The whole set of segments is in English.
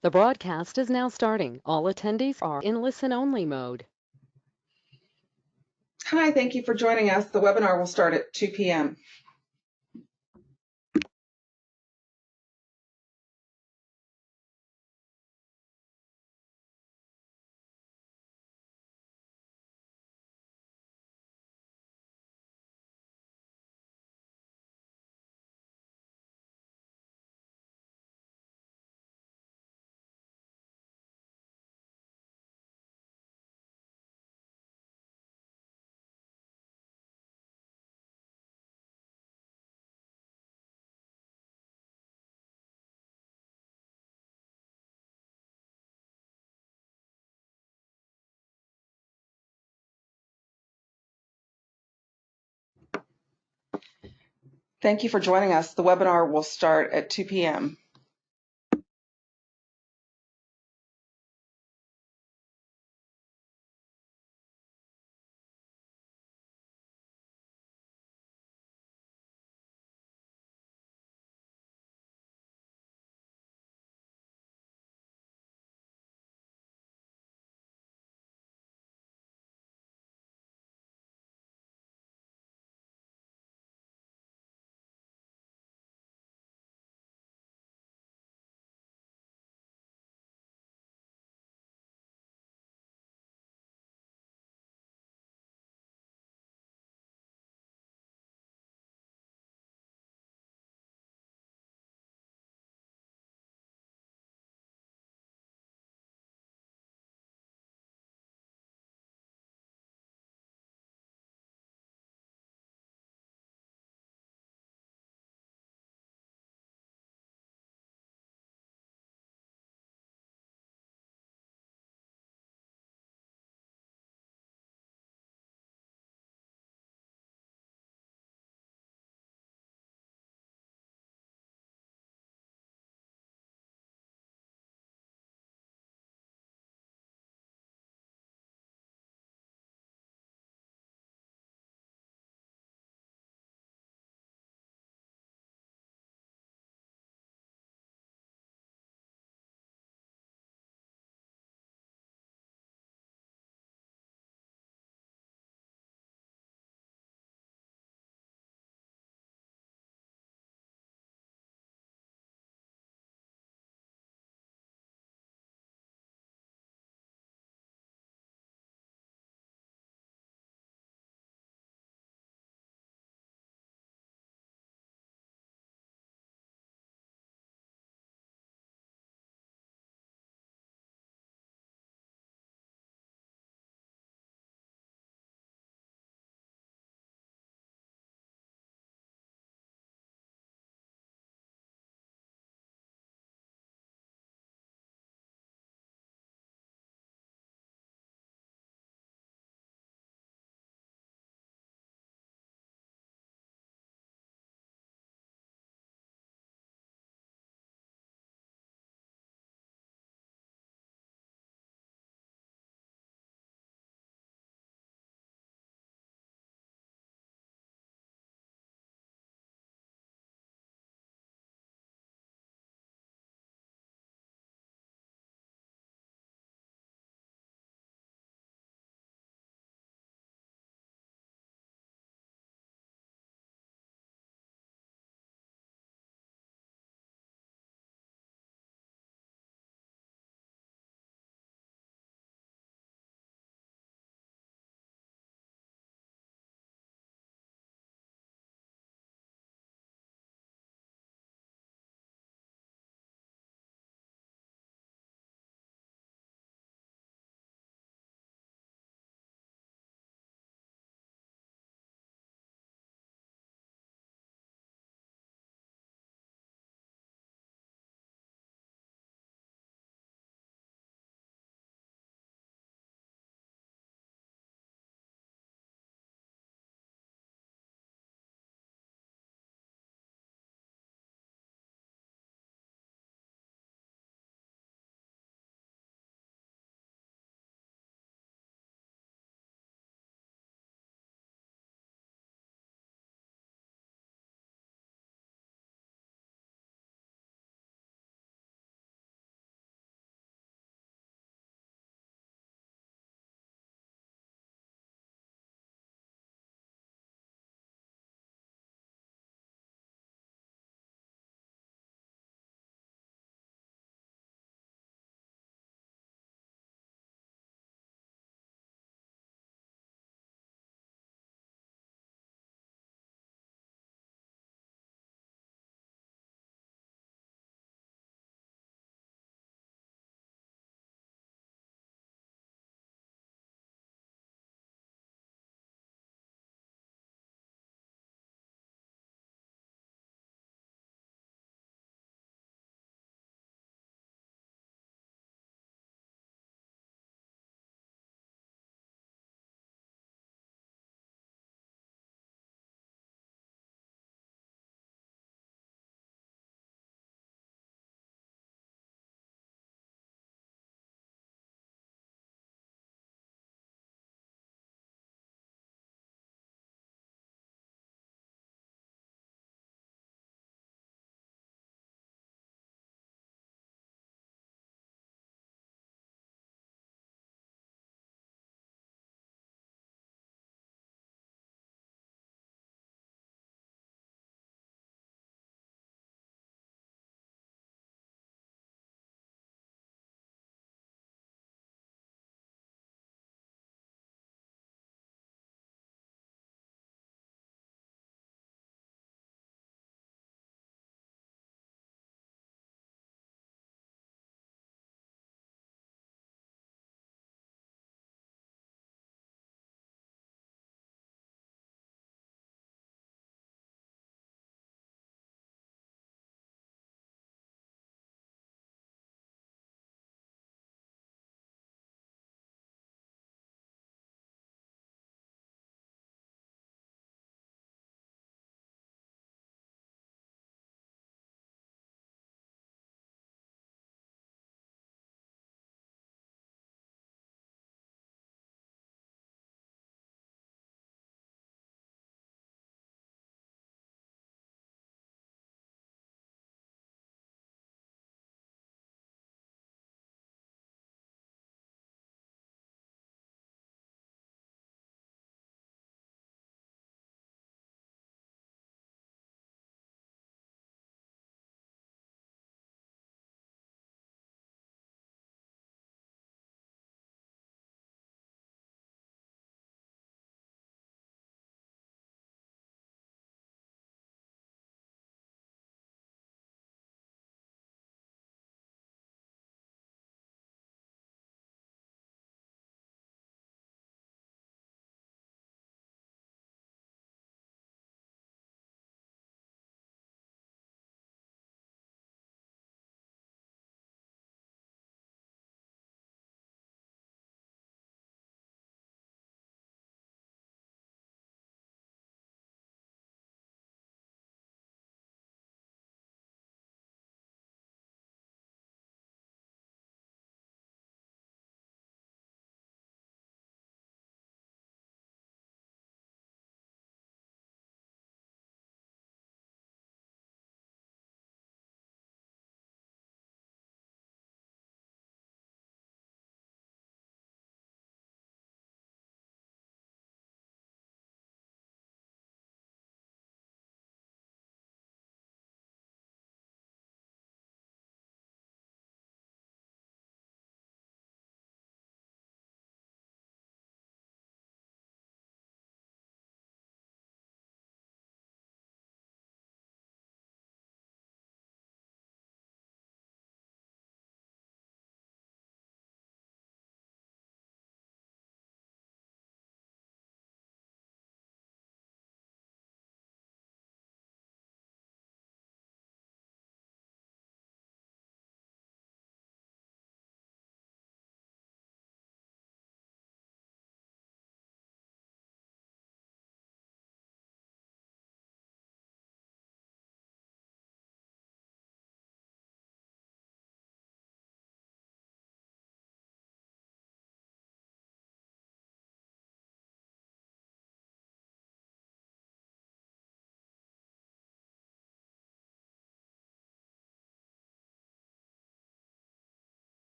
The broadcast is now starting. All attendees are in listen-only mode. Hi, thank you for joining us. The webinar will start at 2 p.m. Thank you for joining us. The webinar will start at 2 p.m.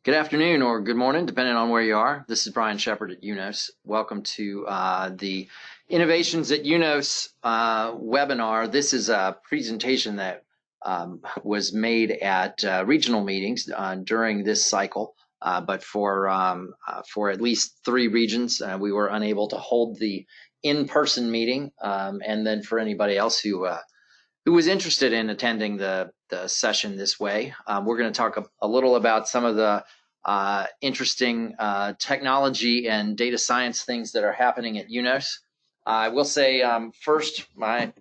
Good afternoon or good morning, depending on where you are. This is Brian Shepard at UNOS. Welcome to the Innovations at UNOS webinar. This is a presentation that was made at regional meetings during this cycle, but for at least 3 regions, we were unable to hold the in-person meeting. And then for anybody else who was interested in attending the session this way, we're going to talk a little about some of the interesting technology and data science things that are happening at UNOS. I will say first, my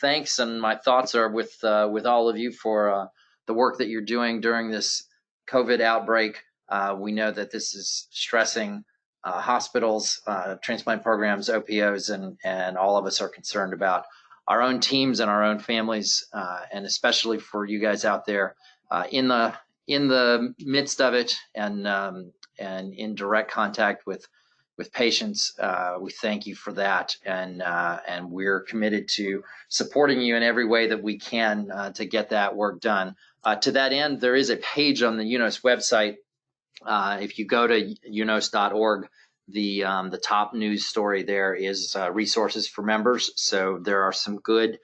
thanks and my thoughts are with all of you for the work that you're doing during this COVID outbreak. We know that this is stressing hospitals, transplant programs, OPOs, and all of us are concerned about our own teams and our own families, and especially for you guys out there in the midst of it and in direct contact with patients. We thank you for that, and we're committed to supporting you in every way that we can to get that work done. To that end, there is a page on the UNOS website. If you go to unos.org, the top news story there is resources for members. So there are some good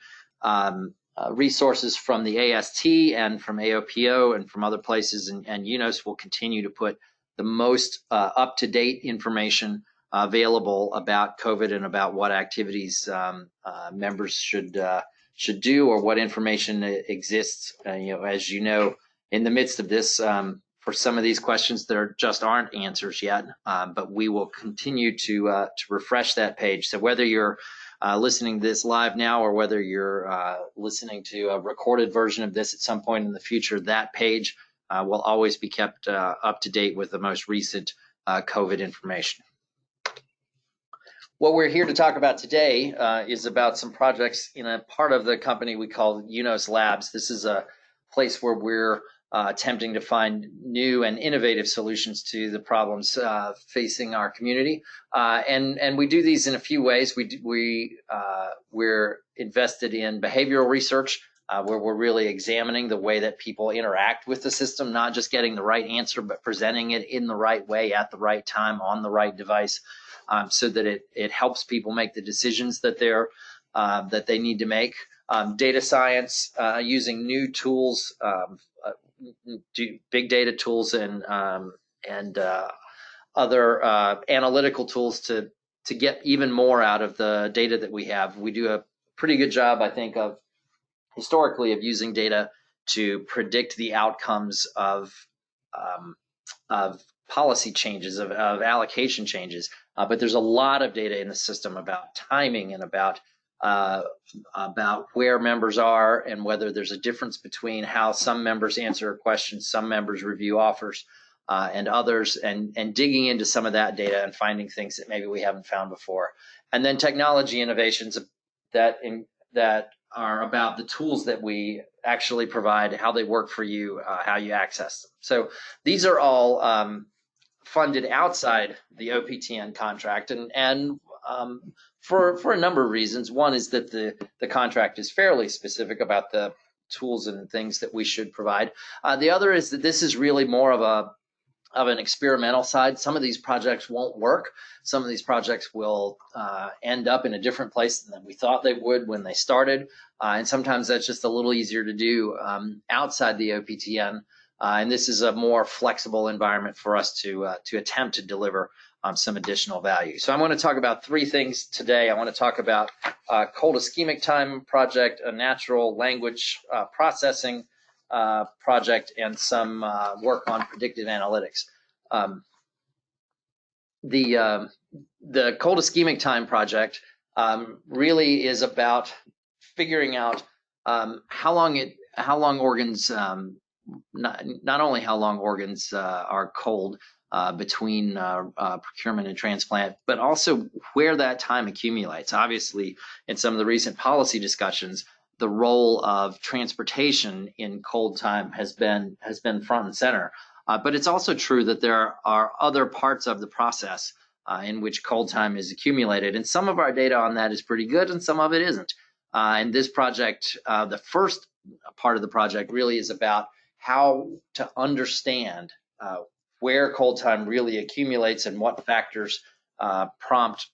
resources from the AST and from AOPO and from other places, and UNOS will continue to put the most up-to-date information available about COVID and about what activities members should do, or what information exists. As you know, in the midst of this, for some of these questions, there just aren't answers yet, but we will continue to refresh that page. So whether you're listening to this live now, or whether you're listening to a recorded version of this at some point in the future, that page will always be kept up to date with the most recent COVID information. What we're here to talk about today is about some projects in a part of the company we call UNOS Labs. This is a place where we're attempting to find new and innovative solutions to the problems facing our community, and we do these in a few ways. We're invested in behavioral research, where we're really examining the way that people interact with the system, not just getting the right answer, but presenting it in the right way at the right time on the right device, so that it helps people make the decisions that they need to make. Data science, using new tools, big data tools and other analytical tools to get even more out of the data that we have. We do a pretty good job, I think, of historically of using data to predict the outcomes of policy changes, of allocation changes. But there's a lot of data in the system about timing and about where members are, and whether there's a difference between how some members answer questions, some members review offers, and others, and digging into some of that data and finding things that maybe we haven't found before. And then technology innovations that are about the tools that we actually provide, how they work for you, how you access them. So these are all funded outside the OPTN contract, and for a number of reasons. One is that the contract is fairly specific about the tools and things that we should provide. The other is that this is really more of an experimental side. Some of these projects won't work. Some of these projects will end up in a different place than we thought they would when they started, and sometimes that's just a little easier to do outside the OPTN. And this is a more flexible environment for us to attempt to deliver some additional value. So I'm going to talk about 3 things today. I want to talk about cold ischemic time project, a natural language processing project, and some work on predictive analytics. The cold ischemic time project really is about figuring out how long organs, not only how long organs are cold between procurement and transplant, but also where that time accumulates. Obviously, in some of the recent policy discussions, the role of transportation in cold time has been front and center. But it's also true that there are other parts of the process in which cold time is accumulated, and some of our data on that is pretty good, and some of it isn't. And this project, the first part of the project, really is about how to understand where cold time really accumulates and what factors prompt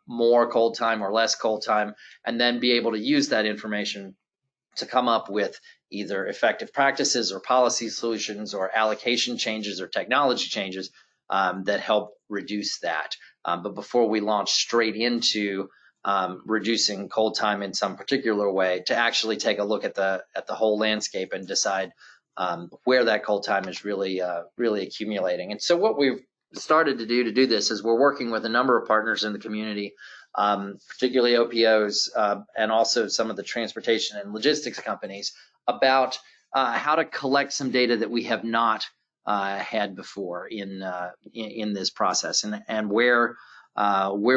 more cold time or less cold time, and then be able to use that information to come up with either effective practices or policy solutions or allocation changes or technology changes that help reduce that. But before we launch straight into reducing cold time in some particular way, to actually take a look at the whole landscape and decide where that cold time is really accumulating. And so what we've started to do this is we're working with a number of partners in the community, particularly OPOs and also some of the transportation and logistics companies, about how to collect some data that we have not had before in this process, and where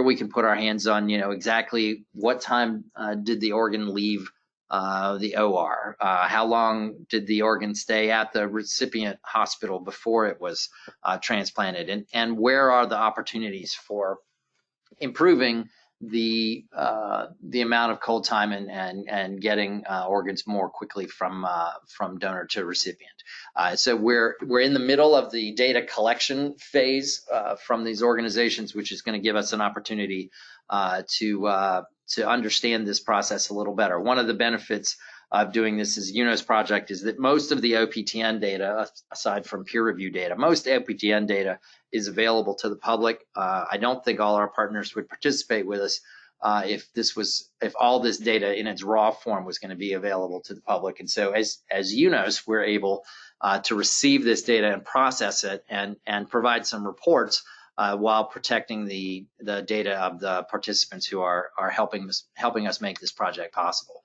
we can put our hands on, exactly what time did the organ leave the OR, how long did the organ stay at the recipient hospital before it was transplanted, and where are the opportunities for improving the amount of cold time and getting organs more quickly from donor to recipient. So we're in the middle of the data collection phase from these organizations, which is going to give us an opportunity to understand this process a little better. One of the benefits of doing this as UNOS project is that most of the OPTN data, aside from peer review data, most OPTN data is available to the public. I don't think all our partners would participate with us if all this data in its raw form was going to be available to the public. And so as UNOS, we're able to receive this data and process it and provide some reports while protecting the data of the participants who are helping us make this project possible.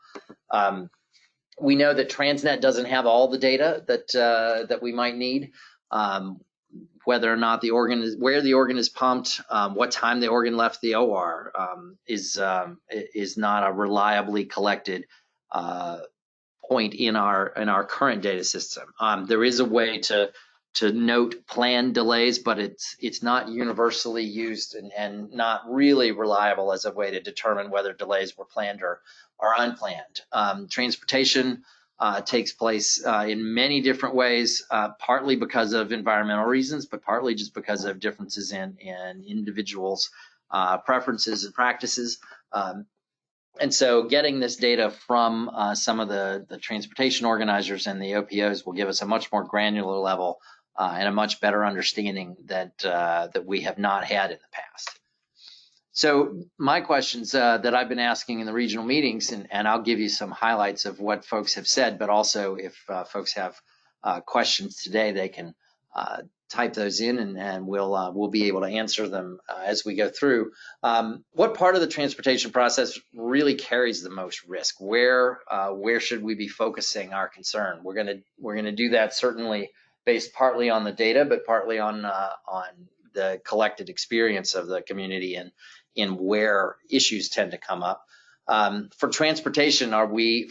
We know that Transnet doesn't have all the data that we might need. Whether or not where the organ is pumped, what time the organ left the OR is not a reliably collected point in our current data system. There is a way to note planned delays, but it's not universally used and not really reliable as a way to determine whether delays were planned or unplanned. Transportation takes place in many different ways, partly because of environmental reasons, but partly just because of differences in individuals' preferences and practices. And so getting this data from some of the transportation organizers and the OPOs will give us a much more granular level and a much better understanding that we have not had in the past. So my questions that I've been asking in the regional meetings, and I'll give you some highlights of what folks have said, but also if folks have questions today, they can type those in, and we'll be able to answer them as we go through. What part of the transportation process really carries the most risk? Where should we be focusing our concern? We're gonna do that certainly based partly on the data, but partly on the collected experience of the community and in where issues tend to come up. For transportation, are we,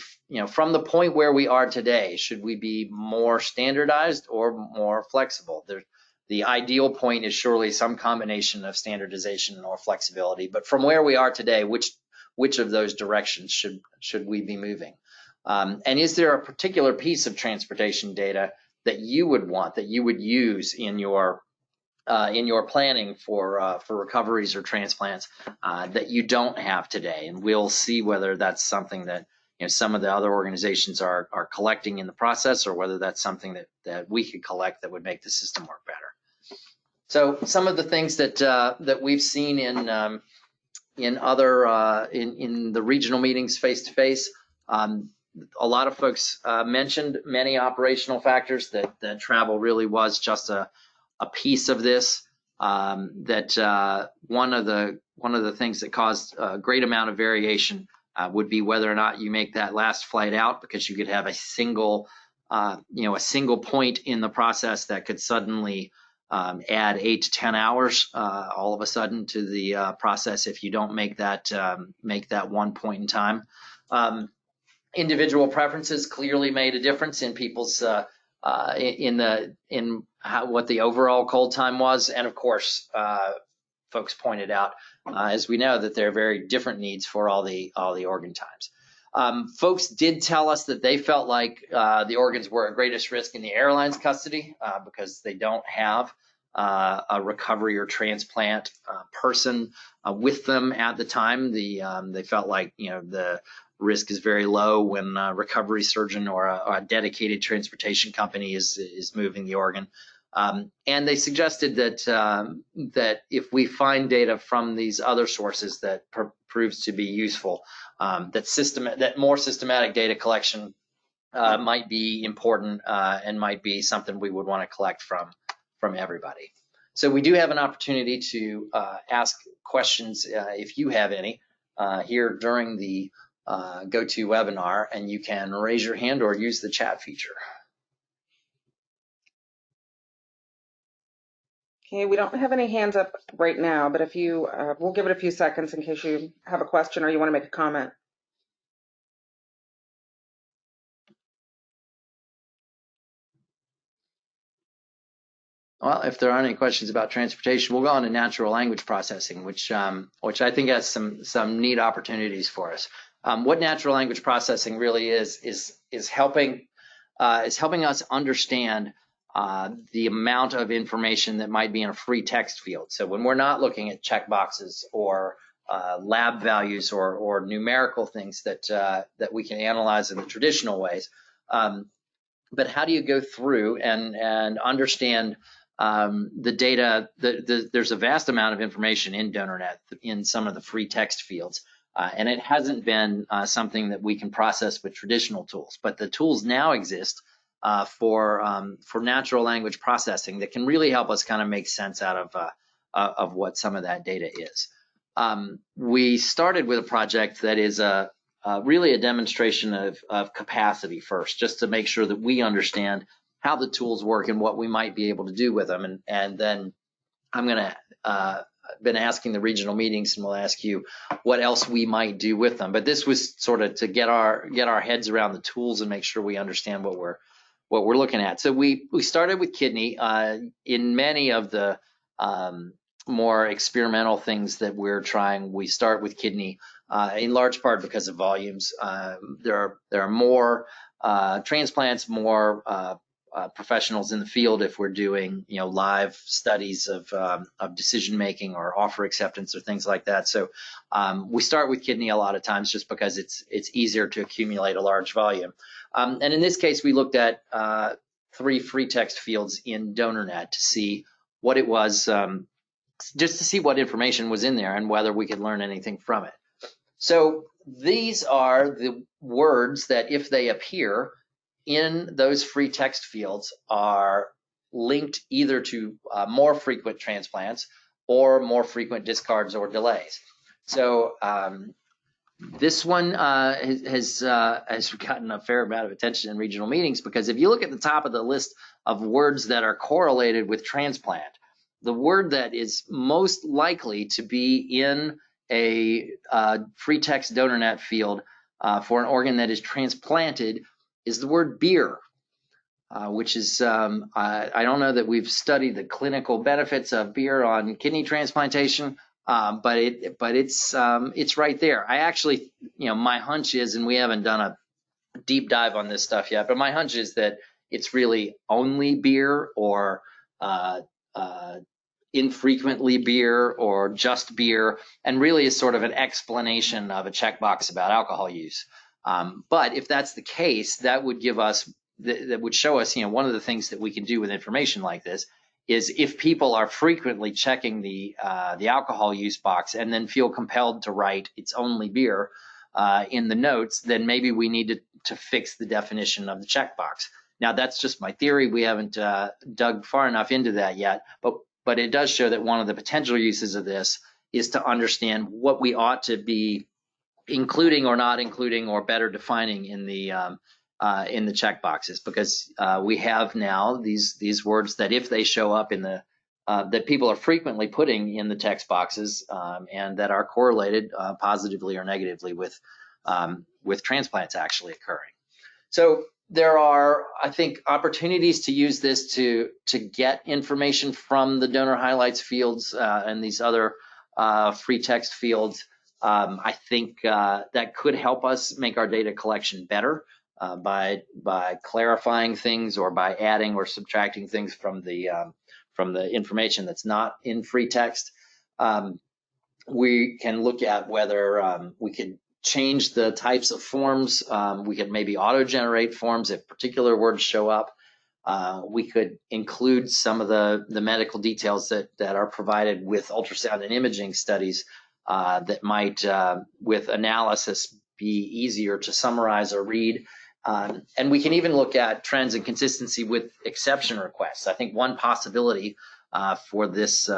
from the point where we are today, should we be more standardized or more flexible? The ideal point is surely some combination of standardization or flexibility, but from where we are today, which of those directions should we be moving? And is there a particular piece of transportation data that you would use in your planning for recoveries or transplants that you don't have today? And we'll see whether that's something that some of the other organizations are collecting in the process, or whether that's something that we could collect that would make the system work better. So some of the things that we've seen in the regional meetings face to face. A lot of folks mentioned many operational factors that travel really was just a piece of this. That one of the things that caused a great amount of variation would be whether or not you make that last flight out, because you could have a single point in the process that could suddenly add 8 to 10 hours all of a sudden to the process if you don't make that one point in time. Individual preferences clearly made a difference in people's in what the overall cold time was, and of course, folks pointed out, as we know, that there are very different needs for all the organ times. Folks did tell us that they felt like the organs were at greatest risk in the airline's custody because they don't have a recovery or transplant person with them at the time. They felt like the risk is very low when a recovery surgeon or a dedicated transportation company is moving the organ. And they suggested that if we find data from these other sources that proves to be useful, that more systematic data collection might be important and might be something we would want to collect from everybody. So we do have an opportunity to ask questions if you have any here during the GoToWebinar, and you can raise your hand or use the chat feature. Okay, we don't have any hands up right now, but if you, we'll give it a few seconds in case you have a question or you want to make a comment. Well, if there aren't any questions about transportation, we'll go on to natural language processing, which I think has some neat opportunities for us. What natural language processing really is helping us understand the amount of information that might be in a free text field. So when we're not looking at checkboxes or lab values or numerical things that we can analyze in the traditional ways, but how do you go through and understand the data? There's a vast amount of information in DonorNet in some of the free text fields, and it hasn't been something that we can process with traditional tools. But the tools now exist for natural language processing that can really help us kind of make sense out of what some of that data is. We started with a project that is really a demonstration of capacity first, just to make sure that we understand how the tools work and what we might be able to do with them. And then I'm going to been asking the regional meetings, and we'll ask you what else we might do with them. But this was sort of to get our heads around the tools and make sure we understand what we're looking at. So we started with kidney. In many of the more experimental things that we're trying, we start with kidney, in large part because of volumes. There are more transplants, more professionals in the field if we're doing live studies of decision making or offer acceptance or things like that. So we start with kidney a lot of times just because it's easier to accumulate a large volume. And in this case, we looked at 3 free text fields in DonorNet to see what it was, just to see what information was in there and whether we could learn anything from it. So these are the words that, if they appear in those free text fields, are linked either to more frequent transplants or more frequent discards or delays. So this one has gotten a fair amount of attention in regional meetings, because if you look at the top of the list of words that are correlated with transplant, the word that is most likely to be in a free text DonorNet field for an organ that is transplanted is the word beer, which is, I don't know that we've studied the clinical benefits of beer on kidney transplantation, but it's right there. I actually, my hunch is, and we haven't done a deep dive on this stuff yet, but my hunch is that it's really only beer or infrequently beer or just beer, and really is sort of an explanation of a checkbox about alcohol use. But if that's the case, that would give us, that would show us, one of the things that we can do with information like this is, if people are frequently checking the alcohol use box and then feel compelled to write "it's only beer" in the notes, then maybe we need to fix the definition of the checkbox. Now, that's just my theory. We haven't dug far enough into that yet, but it does show that one of the potential uses of this is to understand what we ought to be including or not including or better defining in the checkboxes, because we have now these words that, if they show up in the that people are frequently putting in the text boxes, and that are correlated positively or negatively with transplants actually occurring. So there are, I think, opportunities to use this to get information from the donor highlights fields and these other free text fields I think that could help us make our data collection better by clarifying things or by adding or subtracting things from the information that's not in free text. We can look at whether we could change the types of forms. We could maybe auto-generate forms if particular words show up. We could include some of the medical details that are provided with ultrasound and imaging studies that might, with analysis, be easier to summarize or read. And we can even look at trends and consistency with exception requests. I think one possibility for this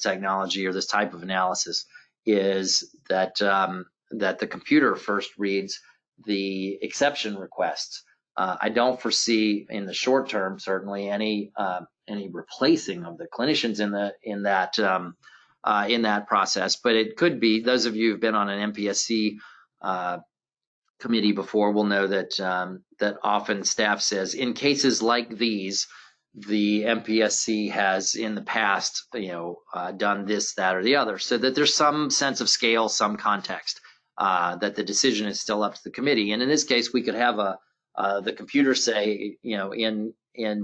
technology or this type of analysis is that that the computer first reads the exception requests. I don't foresee in the short term, certainly, any replacing of the clinicians in that process. But it could be. Those of you who've been on an MPSC committee before will know that that often staff says in cases like these, the MPSC has in the past, done this, that, or the other, so that there's some sense of scale, some context, that the decision is still up to the committee. And in this case, we could have the computer say, in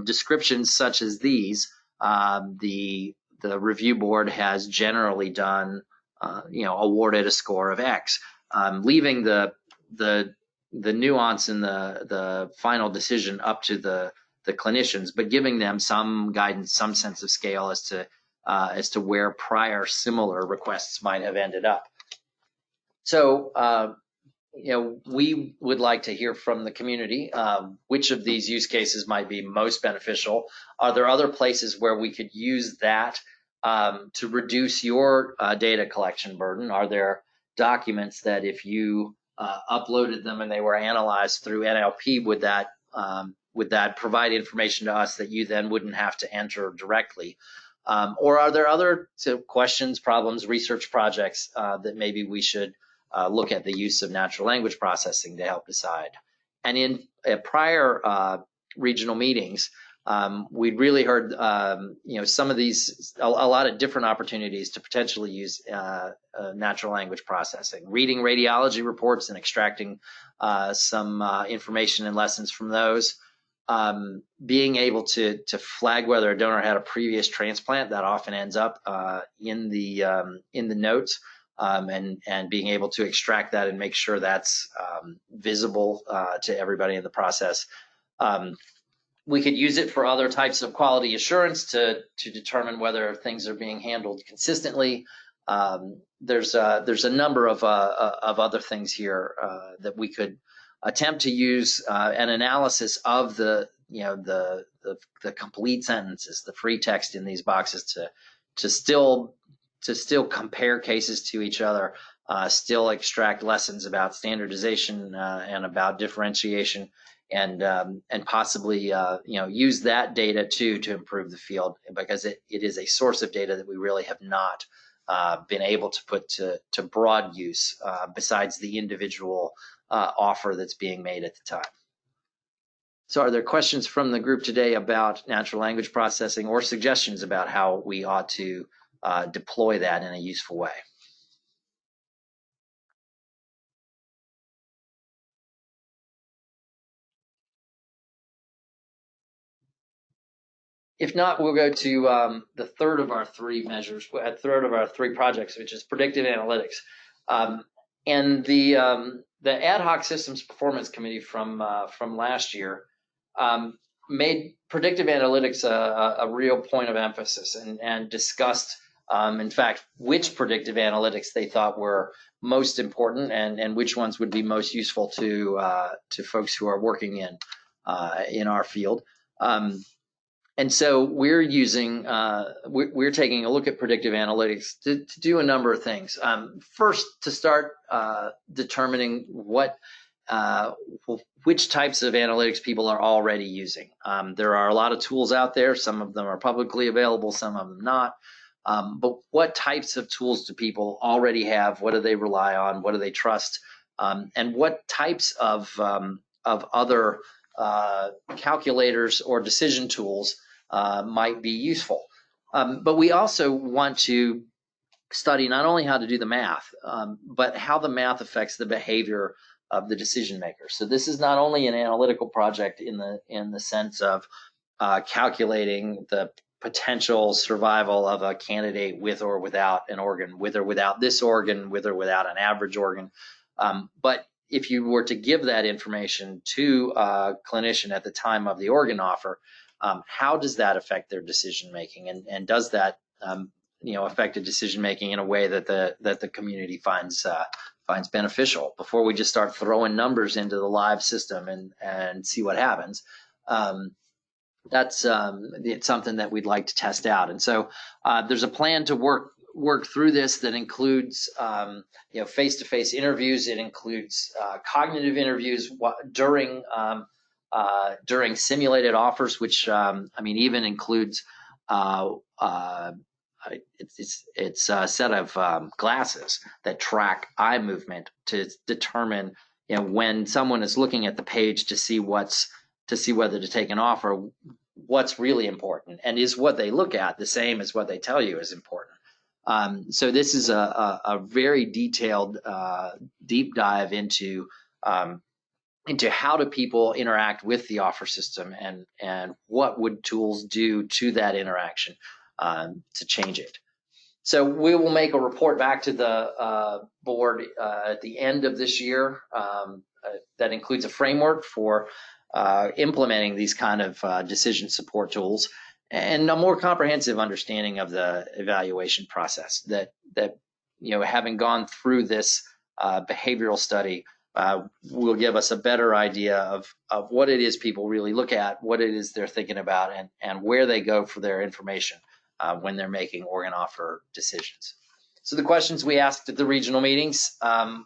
descriptions such as these, the review board has generally done, awarded a score of X, leaving the nuance in the final decision up to the clinicians, but giving them some guidance, some sense of scale as to where prior similar requests might have ended up. So, we would like to hear from the community which of these use cases might be most beneficial. Are there other places where we could use that to reduce your data collection burden? Are there documents that if you uploaded them and they were analyzed through NLP, would that provide information to us that you then wouldn't have to enter directly? Or are there other questions, problems, research projects that maybe we should look at the use of natural language processing to help decide? And in prior regional meetings, we'd really heard, some of these, a lot of different opportunities to potentially use natural language processing, reading radiology reports and extracting some information and lessons from those. Being able to flag whether a donor had a previous transplant, that often ends up in the notes, and being able to extract that and make sure that's visible to everybody in the process. We could use it for other types of quality assurance to determine whether things are being handled consistently. There's a number of other things here that we could attempt to use an analysis of the complete sentences, the free text in these boxes to still compare cases to each other, still extract lessons about standardization and about differentiation, and possibly use that data too to improve the field, because it is a source of data that we really have not been able to put to broad use besides the individual offer that's being made at the time. So are there questions from the group today about natural language processing or suggestions about how we ought to deploy that in a useful way? If not, we'll go to the third of our three measures, third of our three projects, which is predictive analytics. And the Ad Hoc Systems Performance Committee from last year made predictive analytics a real point of emphasis, and discussed, in fact, which predictive analytics they thought were most important and which ones would be most useful to folks who are working in our field. And so we're using, we're taking a look at predictive analytics to do a number of things. First, to start determining which types of analytics people are already using. There are a lot of tools out there. Some of them are publicly available, some of them not. But what types of tools do people already have? What do they rely on? What do they trust? And what types of other calculators or decision tools might be useful? But we also want to study not only how to do the math, but how the math affects the behavior of the decision maker. So this is not only an analytical project in the sense of calculating the potential survival of a candidate with or without an organ, with or without this organ, with or without an average organ. But if you were to give that information to a clinician at the time of the organ offer, how does that affect their decision making, and does that affect a decision making in a way that the community finds beneficial before we just start throwing numbers into the live system and see what happens? That's it's something that we'd like to test out, and so there's a plan to work through this that includes face-to-face interviews. It includes cognitive interviews during simulated offers, which even includes it's a set of glasses that track eye movement to determine when someone is looking at the page to see whether to take an offer, what's really important, and is what they look at the same as what they tell you is important. So this is a very detailed deep dive into how do people interact with the offer system, and what would tools do to that interaction to change it. So we will make a report back to the board at the end of this year that includes a framework for implementing these kind of decision support tools, and a more comprehensive understanding of the evaluation process that having gone through this behavioral study will give us a better idea of what it is people really look at, what it is they're thinking about, and where they go for their information when they're making organ offer decisions. So the questions we asked at the regional meetings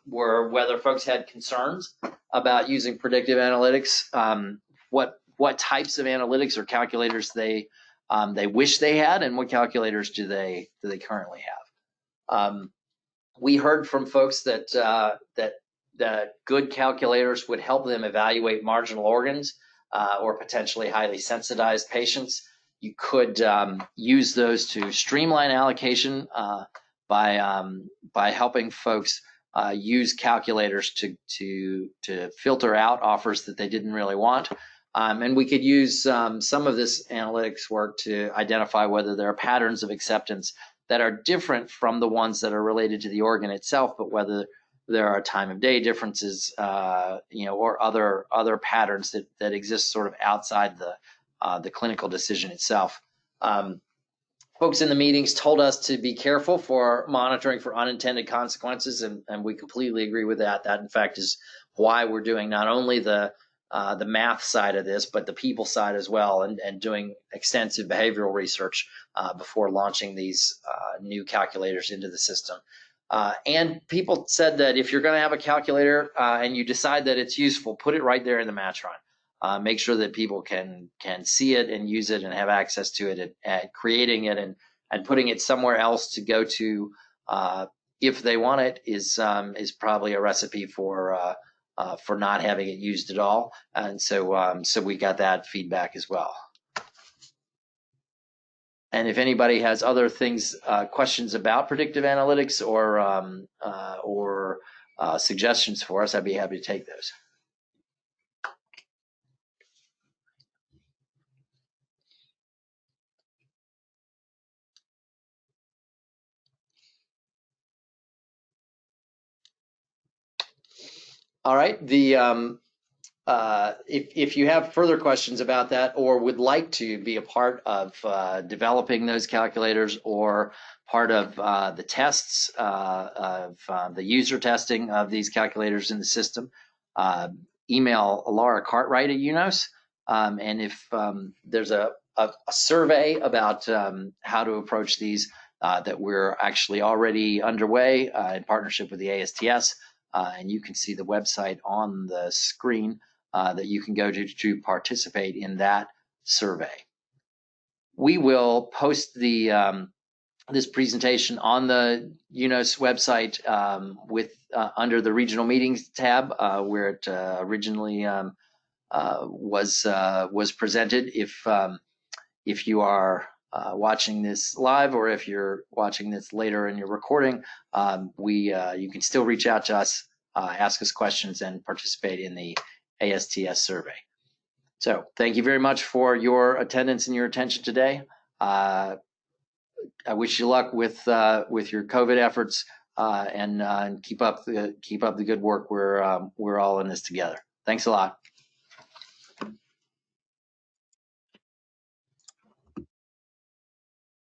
were whether folks had concerns about using predictive analytics, what types of analytics or calculators they wish they had, and what calculators do they currently have. We heard from folks that good calculators would help them evaluate marginal organs or potentially highly sensitized patients. You could use those to streamline allocation by helping folks use calculators to filter out offers that they didn't really want. And we could use some of this analytics work to identify whether there are patterns of acceptance that are different from the ones that are related to the organ itself, but whether there are time of day differences, or other patterns that exist sort of outside the clinical decision itself. Folks in the meetings told us to be careful for monitoring for unintended consequences, and we completely agree with that. That, in fact, is why we're doing not only the math side of this, but the people side as well, and doing extensive behavioral research before launching these new calculators into the system. And people said that if you're going to have a calculator and you decide that it's useful, put it right there in the match run. Make sure that people can see it and use it and have access to it, and creating it and putting it somewhere else to go to if they want it is probably a recipe for not having it used at all. And so we got that feedback as well. And if anybody has other things, questions about predictive analytics or suggestions for us, I'd be happy to take those. All right. If you have further questions about that, or would like to be a part of developing those calculators, or part of the tests of the user testing of these calculators in the system, email Laura Cartwright at UNOS. And if there's a survey about how to approach these that we're actually already underway in partnership with the ASTS, and you can see the website on the screen that you can go to participate in that survey. We will post the this presentation on the UNOS website with under the regional meetings tab where it originally was presented. If you are watching this live, or if you're watching this later in your recording, you can still reach out to us, ask us questions, and participate in the ASTS survey. So thank you very much for your attendance and your attention today. I wish you luck with your COVID efforts, and keep up the good work. We're all in this together. Thanks a lot.